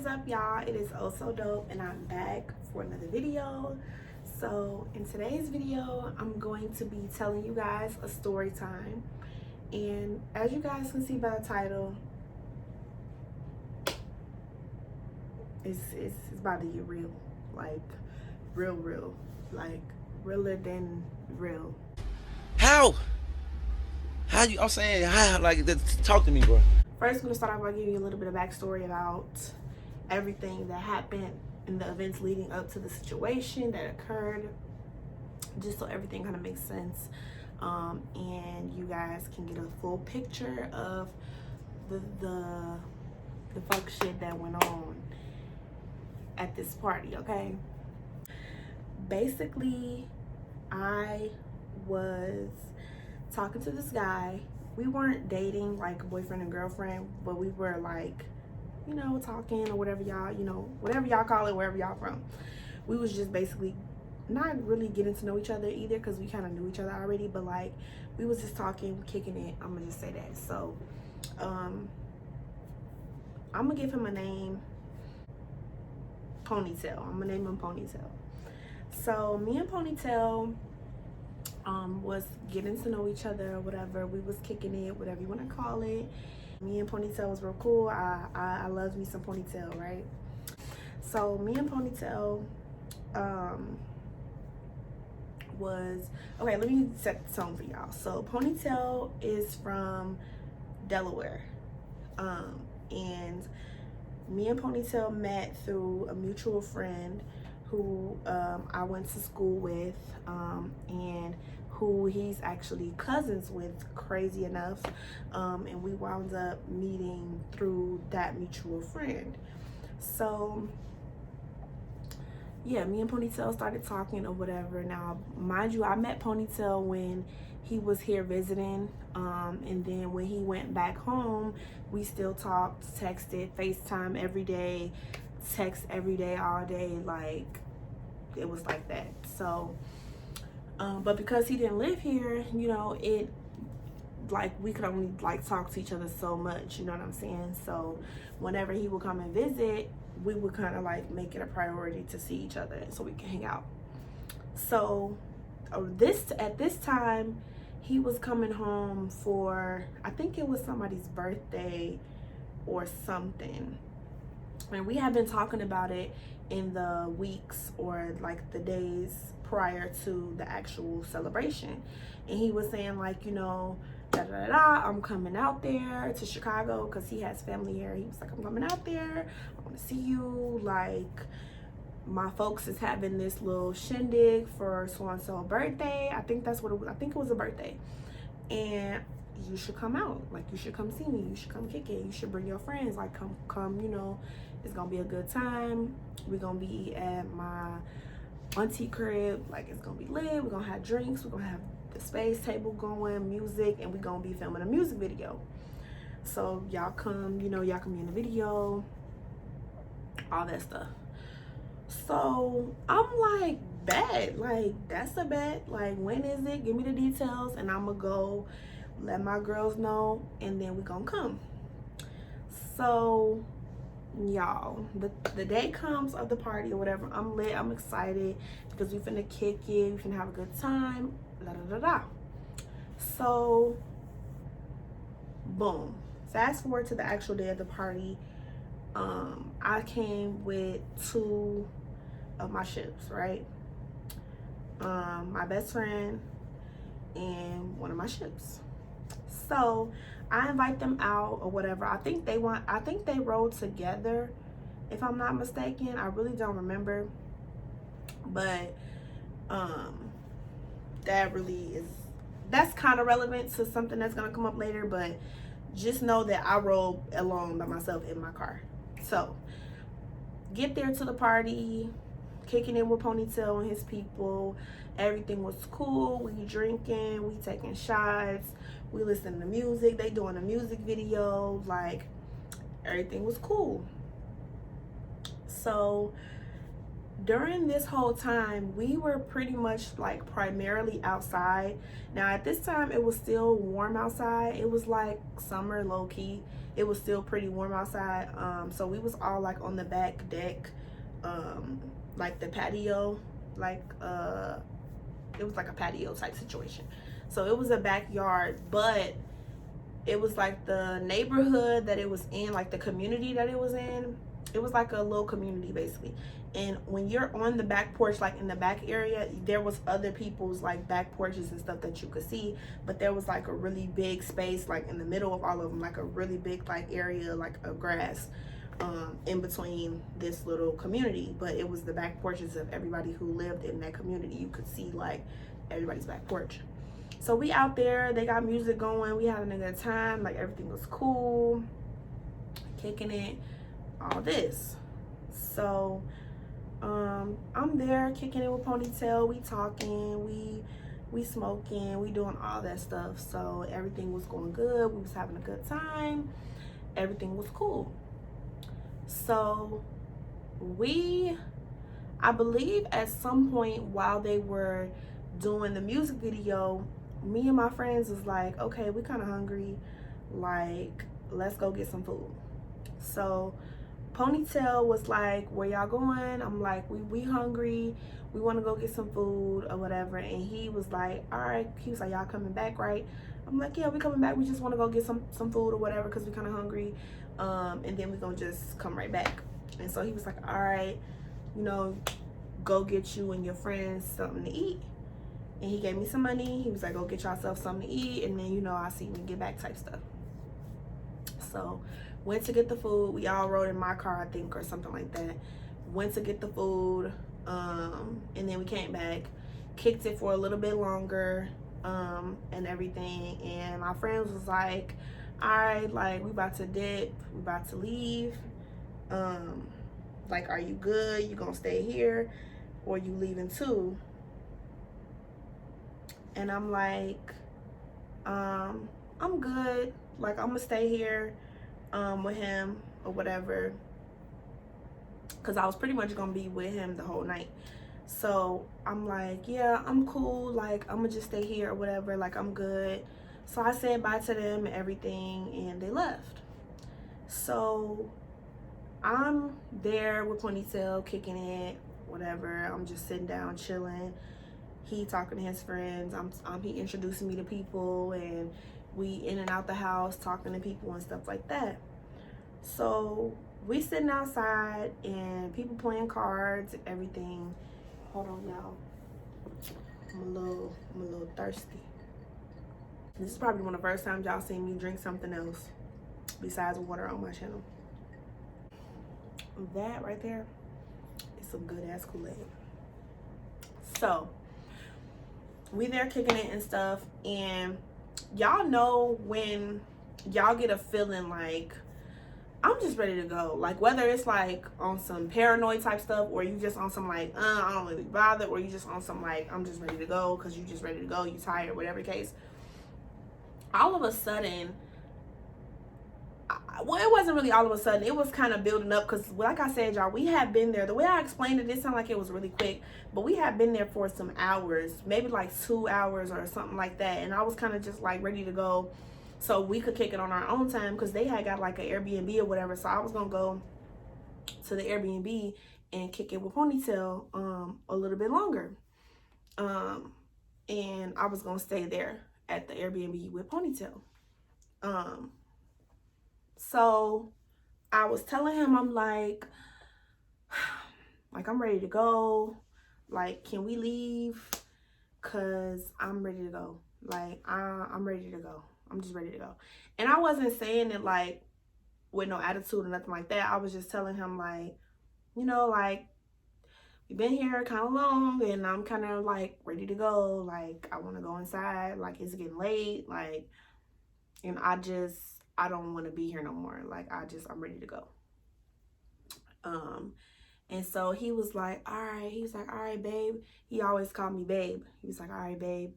is up, y'all? It is Oh So Dope, and I'm back for another video. So in today's video, I'm going to be telling you guys a story time, and as you guys can see by the title, it's about to get real, like real, like realer than real. How you? I'm saying how? Like, talk to me, bro. First, I'm gonna start off by giving you a little bit of backstory about everything that happened and the events leading up to the situation that occurred, just so everything kind of makes sense, and you guys can get a full picture of the fuck shit that went on at this party. Okay, basically, I was talking to this guy. We weren't dating like boyfriend and girlfriend, but we were like, you know, talking or whatever y'all, you know, whatever y'all call it, wherever y'all from. We was just basically not really getting to know each other either, because we kind of knew each other already, but like we was just talking, kicking it. I'm gonna just say that. So I'm gonna give him a name, Ponytail. I'm gonna name him Ponytail. So me and Ponytail was getting to know each other or whatever. We was kicking it, whatever you want to call it. Me and Ponytail was real cool. I love me some Ponytail, right? So me and Ponytail was, okay, let me set the tone for y'all. So Ponytail is from Delaware, and me and Ponytail met through a mutual friend who I went to school with, and who he's actually cousins with, crazy enough, and we wound up meeting through that mutual friend. So yeah, me and Ponytail started talking or whatever. Now, mind you, I met Ponytail when he was here visiting, and then when he went back home, we still talked, texted, FaceTime every day, text every day, all day, like it was like that. So but because he didn't live here, you know, it like we could only like talk to each other so much, you know what I'm saying? So whenever he would come and visit, we would kind of like make it a priority to see each other so we can hang out. So at this time, he was coming home for, I think it was somebody's birthday or something, and we had been talking about it in the weeks or like the days prior to the actual celebration. And he was saying like, you know, I'm coming out there to Chicago because he has family here. He was like, I'm coming out there, I want to see you, like my folks is having this little shindig for so and so birthday. I think that's what it was. I think it was a birthday, and you should come out, like you should come see me, you should come kick it, you should bring your friends, like come, you know, it's gonna be a good time. We're gonna be at my auntie crib, like it's gonna be lit, we're gonna have drinks, we're gonna have the space table going, music, and we're gonna be filming a music video. So y'all come, you know, y'all can be in the video, all that stuff. So I'm like, bet, like that's a bet, like when is it, give me the details, and I'm gonna go let my girls know, and then we gonna come. So y'all, the day comes of the party or whatever. I'm lit, I'm excited because we finna kick it, we finna have a good time, So boom, fast forward to the actual day of the party. I came with two of my ships, right? My best friend and one of my ships. So I invite them out or whatever. I think they rode together, if I'm not mistaken. I really don't remember, but that's kind of relevant to something that's gonna come up later. But just know that I rode alone by myself in my car. So get there to the party, kicking in with Ponytail and his people. Everything was cool. We drinking, we taking shots, we listening to music. They doing a music video, like everything was cool. So during this whole time, we were pretty much like primarily outside. Now at this time, it was still warm outside. It was like summer, low key. it was still pretty warm outside. So we was all like on the back deck, like the patio, like it was like a patio type situation. So it was a backyard, but it was like the neighborhood that it was in, like the community that it was in. It was like a little community basically. And when you're on the back porch, like in the back area, there was other people's like back porches and stuff that you could see, but there was like a really big space like in the middle of all of them, like a really big like area like of grass in between this little community. But it was the back porches of everybody who lived in that community. You could see like everybody's back porch. So we out there, they got music going, we having a good time, like everything was cool, kicking it, all this. So I'm there kicking it with Ponytail, we talking, we smoking, we doing all that stuff. So everything was going good, we was having a good time, everything was cool. So I believe at some point while they were doing the music video, me and my friends was like, okay, we kind of hungry, like let's go get some food. So Ponytail was like, where y'all going? I'm like, we hungry, we want to go get some food or whatever. And he was like, all right. He was like, y'all coming back, right? I'm like, yeah, we coming back, we just want to go get some food or whatever because we kind of hungry, and then we gonna just come right back. And so he was like, all right, you know, go get you and your friends something to eat. And he gave me some money. He was like, go get yourself something to eat, and then, you know, I'll see you when you get back type stuff. So went to get the food. We all rode in my car, I think, or something like that. Went to get the food, and then we came back, kicked it for a little bit longer, and everything. And my friends was like, all right, like, we about to dip, we about to leave. Like, are you good? You gonna stay here, or you leaving too? And I'm like, I'm good. Like, I'm gonna stay here with him or whatever, because I was pretty much gonna be with him the whole night. So I'm like, yeah, I'm cool, like I'm gonna just stay here or whatever, like I'm good. So I said bye to them and everything, and they left. So I'm there with Ponytail, kicking it, whatever. I'm just sitting down chilling. He talking to his friends. He introducing me to people, and we in and out the house talking to people and stuff like that. So we sitting outside and people playing cards and everything. Hold on, y'all. I'm a little thirsty. This is probably one of the first times y'all seen me drink something else besides water on my channel. That right there is some good ass Kool-Aid. So we there kicking it and stuff, and y'all know when y'all get a feeling like I'm just ready to go, like whether it's like on some paranoid type stuff, or you just on some like I don't really bother, or you just on some like I'm just ready to go because you just ready to go, you tired, whatever the case. All of a sudden, well, it wasn't really all of a sudden, it was kind of building up, because like I said, y'all, we had been there. The way I explained it, it sounded like it was really quick, but we had been there for some hours, maybe like 2 hours or something like that. And I was kind of just like ready to go so we could kick it on our own time, because they had got like an Airbnb or whatever. So I was gonna go to the Airbnb and kick it with Ponytail a little bit longer, and I was gonna stay there at the Airbnb with Ponytail. So I was telling him, I'm like I'm ready to go. Like, can we leave? Cause I'm ready to go. Like, I'm ready to go. I'm just ready to go. And I wasn't saying it like with no attitude or nothing like that. I was just telling him like, you know, like we've been here kind of long, and I'm kind of like ready to go. Like, I want to go inside. Like, it's getting late. Like, and I don't want to be here no more. Like, I'm ready to go. And so he was like, all right. He was like, all right, babe. He always called me babe. He was like, all right, babe,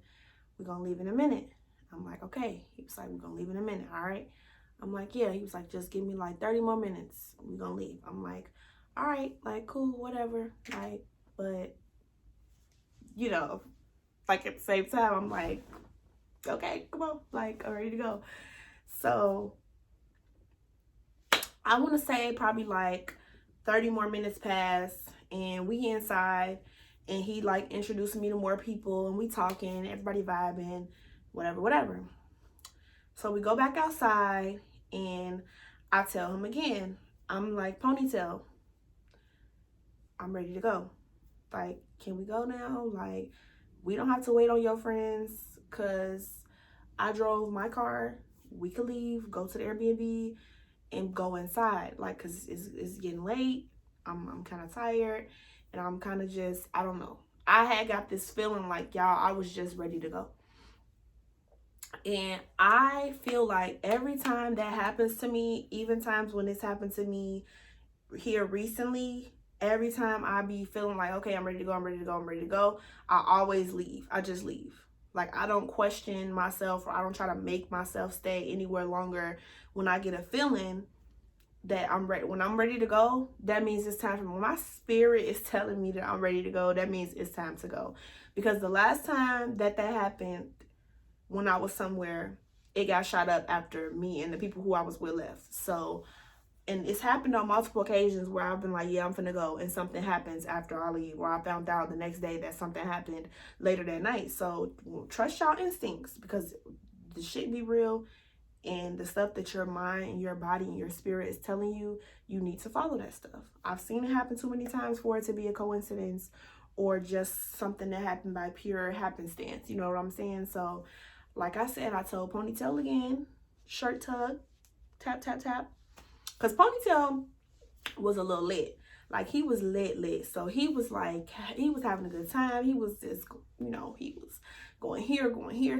we're going to leave in a minute. I'm like, okay. He was like, we're going to leave in a minute. All right. I'm like, yeah. He was like, just give me like 30 more minutes. We're going to leave. I'm like, all right, like, cool, whatever. Like, but, you know, like at the same time, I'm like, okay, come on. Like, I'm ready to go. So I want to say probably like 30 more minutes pass, and we inside, and he like introducing me to more people, and we talking, everybody vibing, whatever, whatever. So we go back outside, and I tell him again, I'm like, Ponytail, I'm ready to go. Like, can we go now? Like, we don't have to wait on your friends, because I drove my car. We could leave, go to the Airbnb, and go inside. Like, because it's getting late. I'm kind of tired, and I'm kind of just, I don't know. I had got this feeling like, y'all, I was just ready to go. And I feel like every time that happens to me, even times when it's happened to me here recently, every time I be feeling like, okay, I'm ready to go, I'm ready to go, I'm ready to go, I always leave. I just leave. Like, I don't question myself, or I don't try to make myself stay anywhere longer. When I get a feeling that I'm ready, when I'm ready to go, that means it's time for me. When my spirit is telling me that I'm ready to go, that means it's time to go. Because the last time that happened, when I was somewhere, it got shot up after me and the people who I was with left. So, and it's happened on multiple occasions where I've been like, yeah, I'm finna go, and something happens after I leave, or I found out the next day that something happened later that night. So trust y'all instincts, because the shit be real, and the stuff that your mind and your body and your spirit is telling you, you need to follow that stuff. I've seen it happen too many times for it to be a coincidence, or just something that happened by pure happenstance. You know what I'm saying? So, like I said, I told Ponytail again, shirt tug, tap, tap, tap. Because Ponytail was a little lit. Like, he was lit. So he was like, he was having a good time. He was just, he was going here,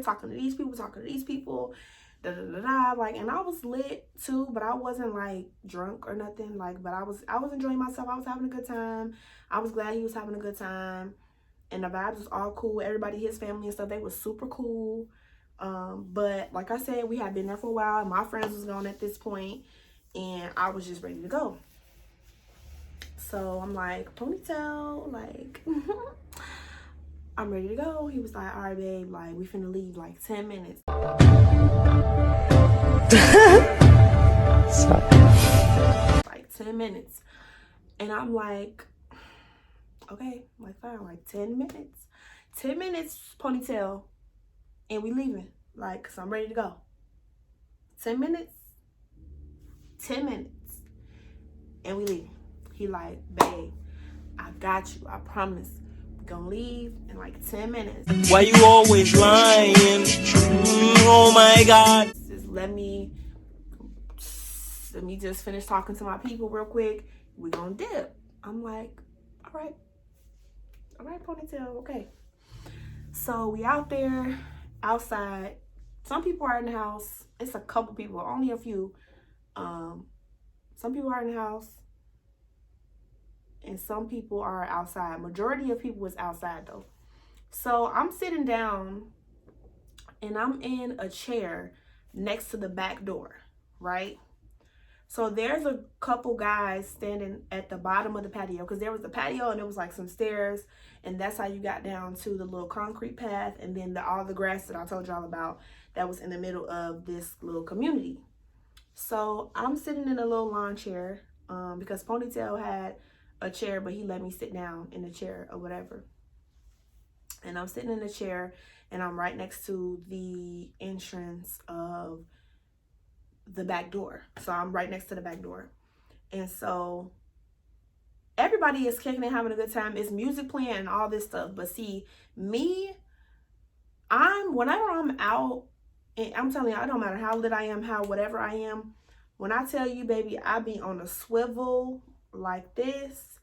talking to these people, da da da da. Like, and I was lit too, but I wasn't like drunk or nothing. Like, but I was enjoying myself. I was having a good time. I was glad he was having a good time. And the vibes was all cool. Everybody, his family and stuff, they was super cool. But like I said, we had been there for a while, and my friends was gone at this point, and I was just ready to go. So I'm like, Ponytail, like, I'm ready to go. He was like, all right, babe, like, we finna leave like 10 minutes. Like 10 minutes. And I'm like, okay, like, fine, like 10 minutes. 10 minutes, Ponytail, and we leaving. Like, cause I'm ready to go. 10 minutes. 10 minutes. And we leaving. He like, babe, I got you. I promise. We're gonna leave in like 10 minutes. Why you always lying? Oh my God. Just let me just finish talking to my people real quick. We're gonna dip. I'm like, all right, Ponytail, okay. So we out there, outside. Some people are in the house. It's a couple people, only a few. Some people are in the house, and some people are outside. Majority of people is outside though. So I'm sitting down, and I'm in a chair next to the back door, right? So there's a couple guys standing at the bottom of the patio, because there was a patio and it was like some stairs, and that's how you got down to the little concrete path, and then all the grass that I told y'all about that was in the middle of this little community. So I'm sitting in a little lawn chair, because Ponytail had a chair, but he let me sit down in the chair or whatever. And I'm sitting in the chair, and I'm right next to the entrance of the back door. So I'm right next to the back door. And so everybody is kicking and having a good time. It's music playing and all this stuff. But see, me, whenever I'm out, and I'm telling you, it don't matter how lit I am, how whatever I am, when I tell you, baby, I be on a swivel like this,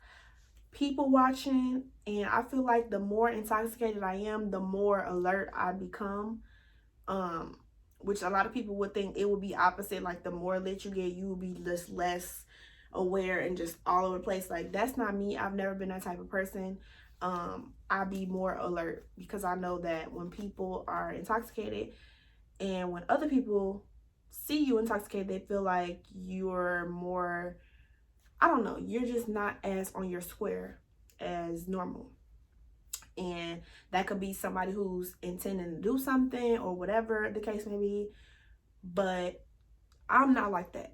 people watching, and I feel like the more intoxicated I am, the more alert I become. Which a lot of people would think it would be opposite. Like, the more lit you get, you will be just less aware and just all over the place. Like, that's not me. I've never been that type of person. I be more alert, because I know that when people are intoxicated, and when other people see you intoxicated, they feel like you're more, I don't know, you're just not as on your square as normal. And that could be somebody who's intending to do something or whatever the case may be. But I'm not like that.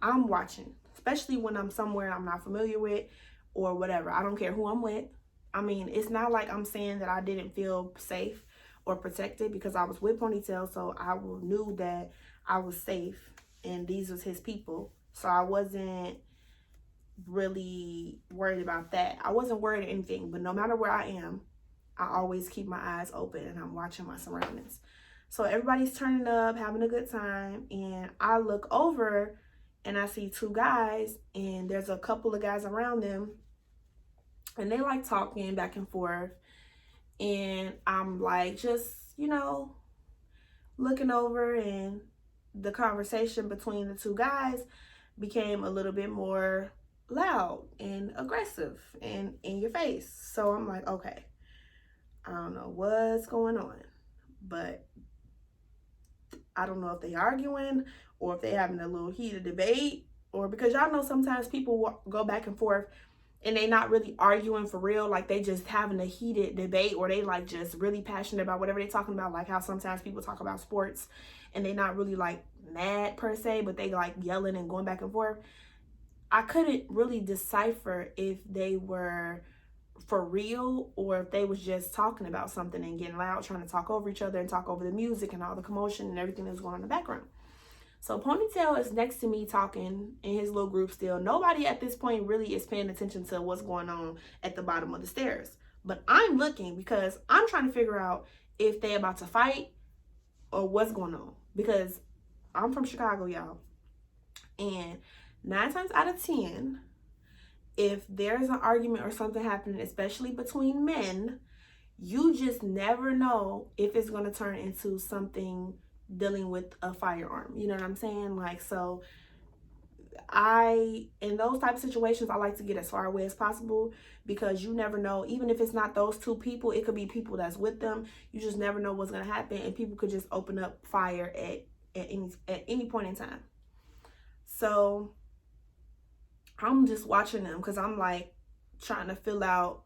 I'm watching, especially when I'm somewhere I'm not familiar with or whatever. I don't care who I'm with. I mean, it's not like I'm saying that I didn't feel safe or protected because I was with Ponytail, so I knew that I was safe and these was his people. So I wasn't really worried about that. I wasn't worried or anything, but no matter where I am, I always keep my eyes open and I'm watching my surroundings. So everybody's turning up, having a good time, and I look over and I see two guys, and there's a couple of guys around them, and they like talking back and forth, and I'm like just, looking over, and the conversation between the two guys became a little bit more loud and aggressive and in your face. So I'm like, okay, I don't know what's going on, but I don't know if they arguing or if they having a little heated debate, or because y'all know sometimes people go back and forth and they not really arguing for real, like they just having a heated debate, or they like just really passionate about whatever they talking about, like how sometimes people talk about sports and they not really like mad per se, but they like yelling and going back and forth. I couldn't really decipher if they were for real or if they was just talking about something and getting loud, trying to talk over each other and talk over the music and all the commotion and everything that's going on in the background. So Ponytail is next to me talking in his little group still. Nobody at this point really is paying attention to what's going on at the bottom of the stairs. But I'm looking because I'm trying to figure out if they about to fight or what's going on. Because I'm from Chicago, y'all. And 9 times out of 10, if there's an argument or something happening, especially between men, you just never know if it's going to turn into something dealing with a firearm. You know what I'm saying? Like, so in those type of situations, I like to get as far away as possible because you never know. Even if it's not those two people, it could be people that's with them. You just never know what's going to happen, and people could just open up fire at any point in time. So I'm just watching them because I'm like trying to fill out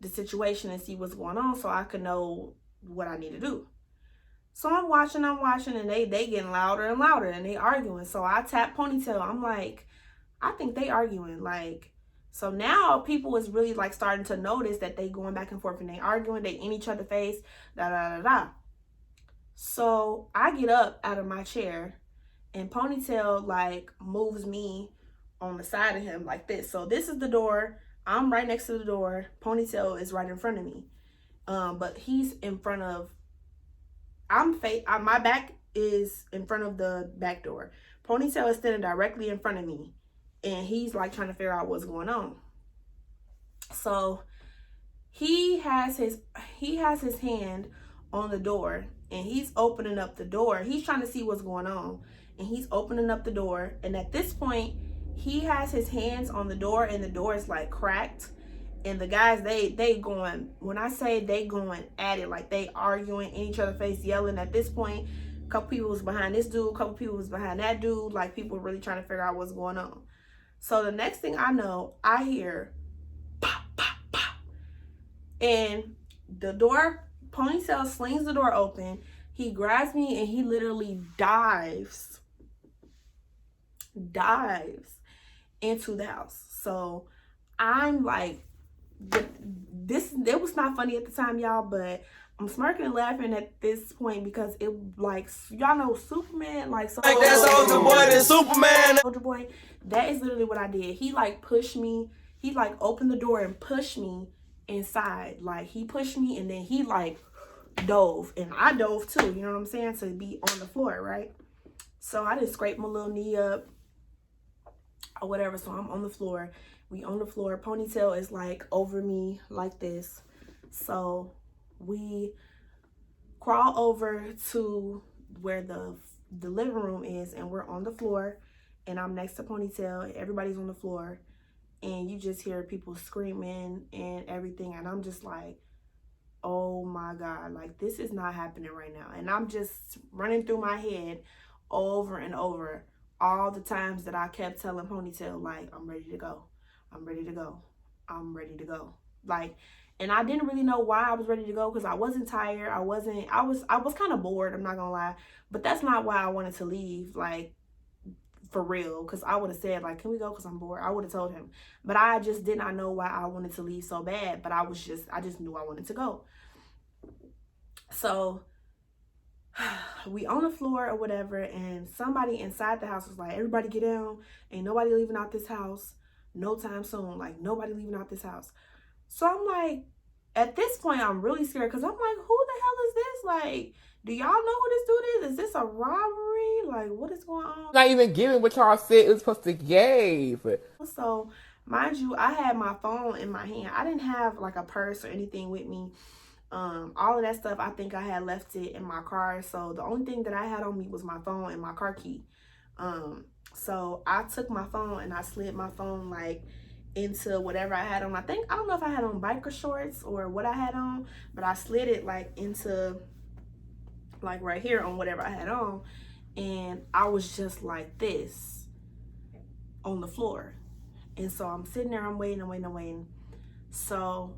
the situation and see what's going on so I can know what I need to do. So I'm watching, and they getting louder and louder, and they arguing. So I tap Ponytail. I'm like, I think they arguing. Like, so now people is really like starting to notice that they going back and forth and they arguing. They in each other's face, da da da da. So I get up out of my chair, and Ponytail like moves me on the side of him like this. So this is the door. I'm right next to the door. Ponytail is right in front of me. But he's in front of, my back is in front of the back door. Ponytail is standing directly in front of me, and he's like trying to figure out what's going on. So he has his hand on the door, and he's opening up the door. He's trying to see what's going on, and he's opening up the door. And at this point, he has his hands on the door, and the door is like cracked. And the guys, they going, when I say they going at it, like they arguing in each other's face, yelling. At this point, a couple people was behind this dude, a couple people was behind that dude. Like, people really trying to figure out what's going on. So the next thing I know, I hear pop, pop, pop. And the door, Ponytail slings the door open. He grabs me and he literally dives into the house. So I'm like, it was not funny at the time, y'all, but I'm smirking and laughing at this point because it, like, y'all know Superman, like, so Like that Soldier Boy, that Superman. Soldier Boy, that is literally what I did. He like pushed me, he like opened the door and pushed me inside. Like, he pushed me and then he like dove, and I dove too, you know what I'm saying, to be on the floor, right? So I just scraped my little knee up or whatever, so I'm on the floor. We on the floor. Ponytail is like over me like this. So we crawl over to where the living room is, and we're on the floor, and I'm next to Ponytail. Everybody's on the floor, and you just hear people screaming and everything, and I'm just like, oh my God, like, this is not happening right now. And I'm just running through my head over and over all the times that I kept telling Ponytail, like, I'm ready to go. I'm ready to go. I'm ready to go. Like, and I didn't really know why I was ready to go, because I wasn't tired. I was kind of bored, I'm not gonna lie. But that's not why I wanted to leave. Like, for real, because I would have said, like, can we go because I'm bored? I would have told him. But I just did not know why I wanted to leave so bad. But I just knew I wanted to go. So we on the floor or whatever, and somebody inside the house was like, everybody get down. Ain't nobody leaving out this house no time soon. Like, nobody leaving out this house. So I'm like, at this point, I'm really scared because I'm like, who the hell is this? Like, do y'all know who this dude is? Is this a robbery? Like, what is going on? Not even giving what y'all said it was supposed to give. So, mind you, I had my phone in my hand. I didn't have like a purse or anything with me. All of that stuff, I think I had left it in my car. So the only thing that I had on me was my phone and my car key. So I took my phone and I slid my phone like into whatever I had on. I don't know if I had on biker shorts or what I had on, but I slid it like into like right here on whatever I had on, and I was just like this on the floor. And so I'm sitting there, I'm waiting. So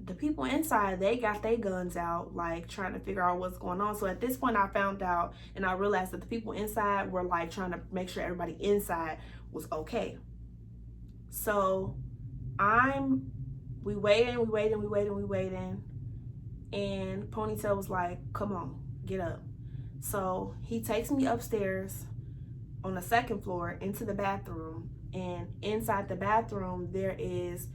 the people inside, they got their guns out, like trying to figure out what's going on. So at this point I found out and I realized that the people inside were like trying to make sure everybody inside was okay. So we waiting, and Ponytail was like, come on, get up. So he takes me upstairs on the second floor into the bathroom, and inside the bathroom there is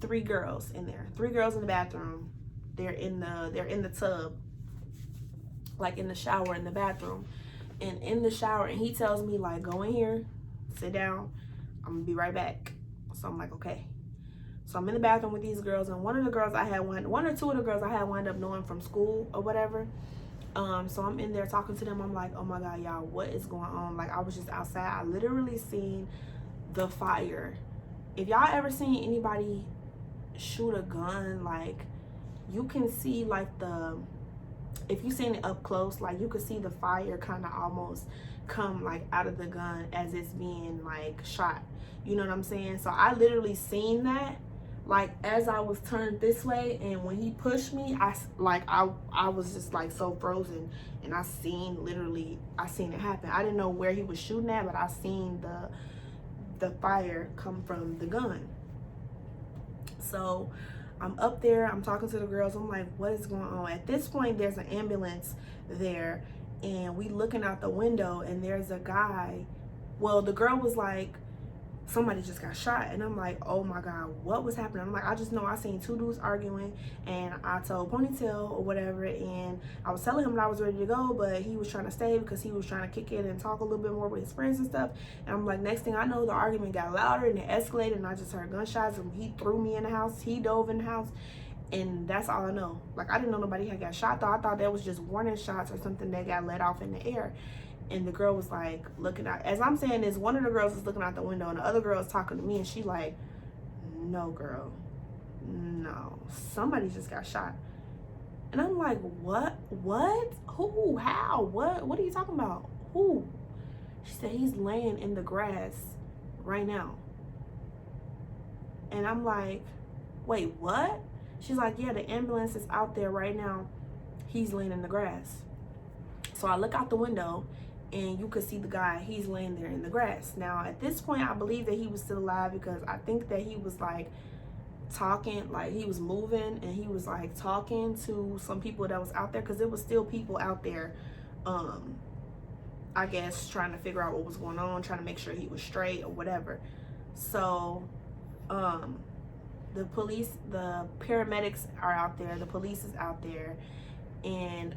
3 girls in there. 3 girls in the bathroom. They're in the tub, like in the shower in the bathroom. And in the shower, and he tells me like, go in here, sit down, I'm gonna be right back. So I'm like, okay. So I'm in the bathroom with these girls, and one or two of the girls I had wound up knowing from school or whatever. So I'm in there talking to them. I'm like, oh my God, y'all, what is going on? Like, I was just outside. I literally seen the fire. If y'all ever seen anybody shoot a gun, like, you can see like if you seen it up close, like you could see the fire kind of almost come like out of the gun as it's being like shot. You know what I'm saying? So I literally seen that, like, as I was turned this way, and when he pushed me, I was just like so frozen, and I seen it happen. I didn't know where he was shooting at, but I seen the fire come from the gun. So I'm up there, I'm talking to the girls, I'm like, what is going on? At this point, there's an ambulance there, and we looking out the window, and there's a guy. Well, the girl was like, somebody just got shot, and I'm like, oh my God, what was happening? I'm like, I just know I seen 2 dudes arguing, and I told Ponytail or whatever, and I was telling him that I was ready to go, but he was trying to stay because he was trying to kick it and talk a little bit more with his friends and stuff. And I'm like, next thing I know, the argument got louder and it escalated, and I just heard gunshots, and he threw me in the house, he dove in the house, and that's all I know. Like, I didn't know nobody had got shot though. I thought that was just warning shots or something that got let off in the air. And the girl was like looking out. As I'm saying this, one of the girls is looking out the window, and the other girl is talking to me, and she like, no, girl, no, somebody just got shot. And I'm like, what, who, how, what are you talking about? Who? She said, he's laying in the grass right now. And I'm like, wait, what? She's like, yeah, the ambulance is out there right now, he's laying in the grass. So I look out the window, and you could see the guy, he's laying there in the grass. Now, at this point, I believe that he was still alive, because I think that he was like talking, like he was moving, and he was like talking to some people that was out there, because there was still people out there, I guess, trying to figure out what was going on, trying to make sure he was straight or whatever. So, the police, the paramedics are out there, the police is out there, and,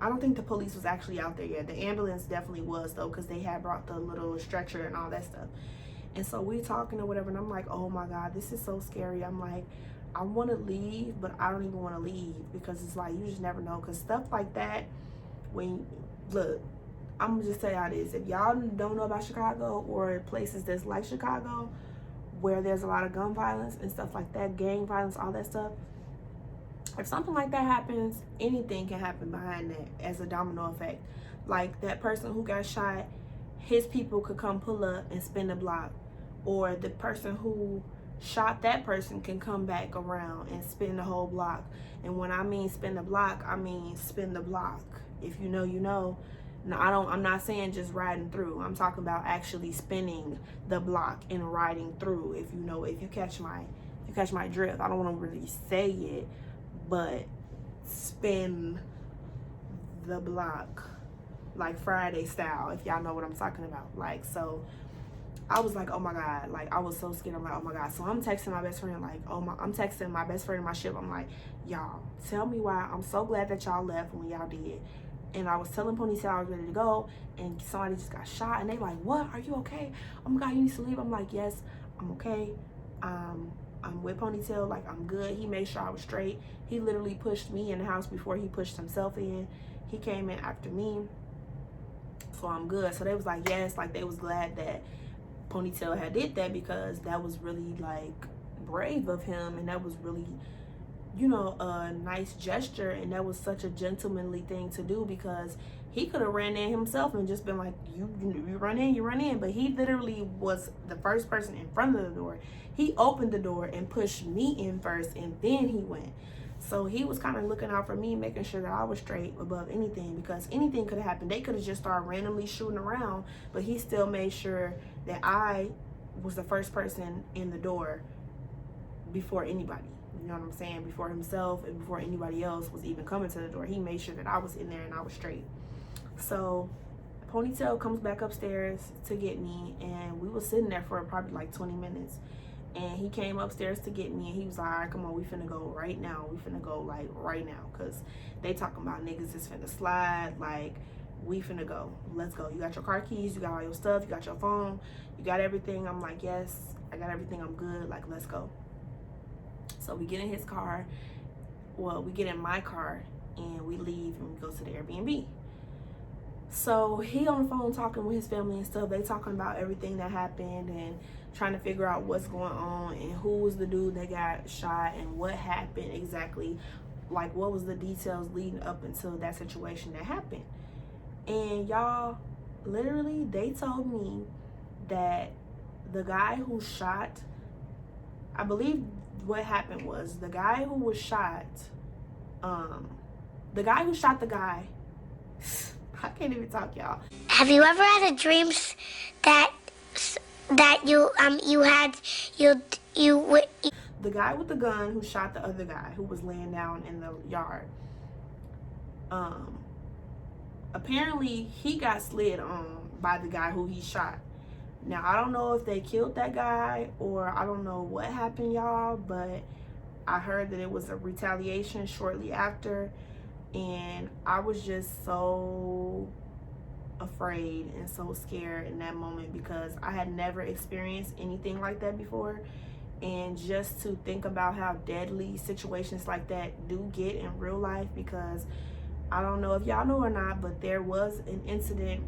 I don't think the police was actually out there yet. The ambulance definitely was though, because they had brought the little stretcher and all that stuff. And so we talking or whatever, and I'm like, oh my God, this is so scary. I'm like, I want to leave, but I don't even want to leave, because it's like, you just never know. Because stuff like that, look, I'm gonna just tell y'all this. If y'all don't know about Chicago or places that's like Chicago, where there's a lot of gun violence and stuff like that, gang violence, all that stuff, if something like that happens, anything can happen behind that as a domino effect. Like that person who got shot, his people could come pull up and spin the block. Or the person who shot that person can come back around and spin the whole block. And when I mean spin the block, I mean spin the block. If you know, you know. Now, I'm not saying just riding through. I'm talking about actually spinning the block and riding through. If you catch my drift. I don't want to really say it, but spin the block like Friday style, if y'all know what I'm talking about. Like, so I was like, oh my God, like I was so scared. I'm like, oh my God. So I'm texting my best friend, like, I'm texting my best friend in my ship. I'm like, y'all, tell me why I'm so glad that y'all left when y'all did. And I was telling Ponytail I was ready to go, and somebody just got shot, and they like, what? Are you okay? Oh my God, you need to leave. I'm like, yes, I'm okay. I'm with Ponytail, like I'm good. He made sure I was straight. He literally pushed me in the house before he pushed himself in. He came in after me, so I'm good. So they was like, yes, like they was glad that Ponytail had did that, because that was really like brave of him, and that was really, a nice gesture, and that was such a gentlemanly thing to do, because he could have ran in himself and just been like, you run in, but he literally was the first person in front of the door. He opened the door and pushed me in first, and then he went. So he was kind of looking out for me, making sure that I was straight above anything, because anything could have happened. They could have just started randomly shooting around, but he still made sure that I was the first person in the door before anybody. You know what I'm saying? Before himself and before anybody else was even coming to the door. He made sure that I was in there and I was straight. So Ponytail comes back upstairs to get me, and we were sitting there for probably like 20 minutes. And he came upstairs to get me, and he was like, all right, come on, we finna go right now. We finna go like right now, because they talking about niggas is finna slide. Like, we finna go. Let's go. You got your car keys, you got all your stuff, you got your phone, you got everything. I'm like, yes, I got everything. I'm good. Like, let's go. So we get in his car. Well, we get in my car, and we leave, and we go to the Airbnb. So he on the phone talking with his family and stuff. They talking about everything that happened and trying to figure out what's going on and who was the dude that got shot and what happened exactly. Like, what was the details leading up until that situation that happened. And y'all, literally, they told me that the guy who shot, I believe what happened was the guy who was shot, the guy who shot the guy, I can't even talk, y'all. Have you ever had a dream that you the guy with the gun who shot the other guy who was laying down in the yard, apparently he got slid on by the guy who he shot. Now, I don't know if they killed that guy or I don't know what happened, y'all, but I heard that it was a retaliation shortly after, and I was just so afraid and so scared in that moment, because I had never experienced anything like that before. And just to think about how deadly situations like that do get in real life, because I don't know if y'all know or not, but there was an incident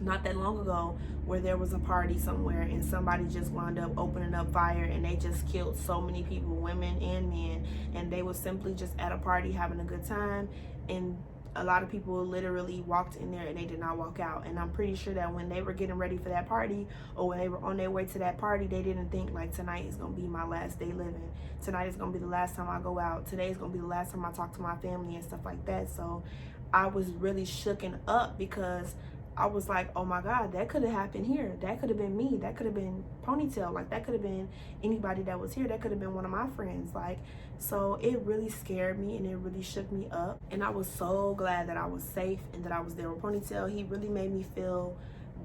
not that long ago where there was a party somewhere and somebody just wound up opening up fire, and they just killed so many people, women and men, and they were simply just at a party having a good time, and a lot of people literally walked in there and they did not walk out. And I'm pretty sure that when they were getting ready for that party, or when they were on their way to that party, they didn't think like, tonight is gonna be my last day living, tonight is gonna be the last time I go out, today is gonna be the last time I talk to my family and stuff like that. So I was really shooken up, because I was like, oh my God, that could have happened here. That could have been me. That could have been Ponytail. Like, that could have been anybody that was here. That could have been one of my friends. Like, so it really scared me and it really shook me up. And I was so glad that I was safe and that I was there with Ponytail. He really made me feel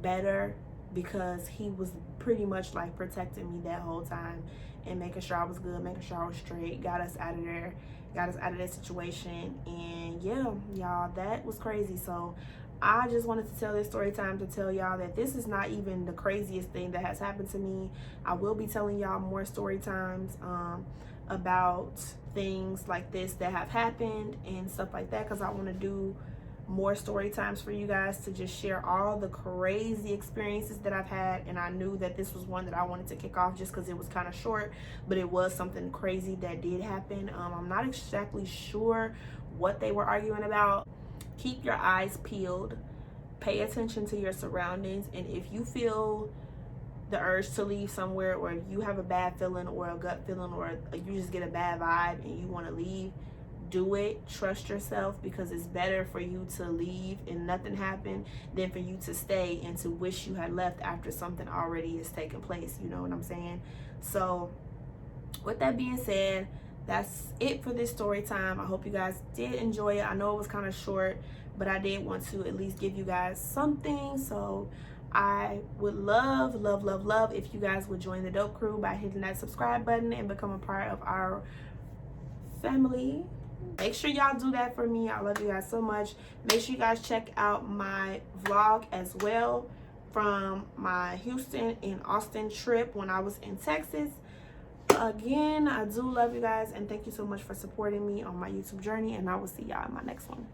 better, because he was pretty much like protecting me that whole time and making sure I was good, making sure I was straight, got us out of there, got us out of that situation. And yeah, y'all, that was crazy. So I just wanted to tell this story time to tell y'all that this is not even the craziest thing that has happened to me. I will be telling y'all more story times about things like this that have happened and stuff like that, because I want to do more story times for you guys to just share all the crazy experiences that I've had. And I knew that this was one that I wanted to kick off just because it was kind of short, but it was something crazy that did happen. I'm not exactly sure what they were arguing about. Keep your eyes peeled, pay attention to your surroundings, and if you feel the urge to leave somewhere, or you have a bad feeling or a gut feeling, or you just get a bad vibe and you want to leave, do it. Trust yourself, because it's better for you to leave and nothing happened than for you to stay and to wish you had left after something already has taken place. You know what I'm saying? So with that being said, that's it for this story time. I hope you guys did enjoy it. I know it was kind of short, but I did want to at least give you guys something. So I would love if you guys would join the Dope Crew by hitting that subscribe button and become a part of our family. Make sure y'all do that for me. I love you guys so much. Make sure you guys check out my vlog as well from my Houston and Austin trip when I was in Texas. Again, I do love you guys, and thank you so much for supporting me on my YouTube journey, and I will see y'all in my next one.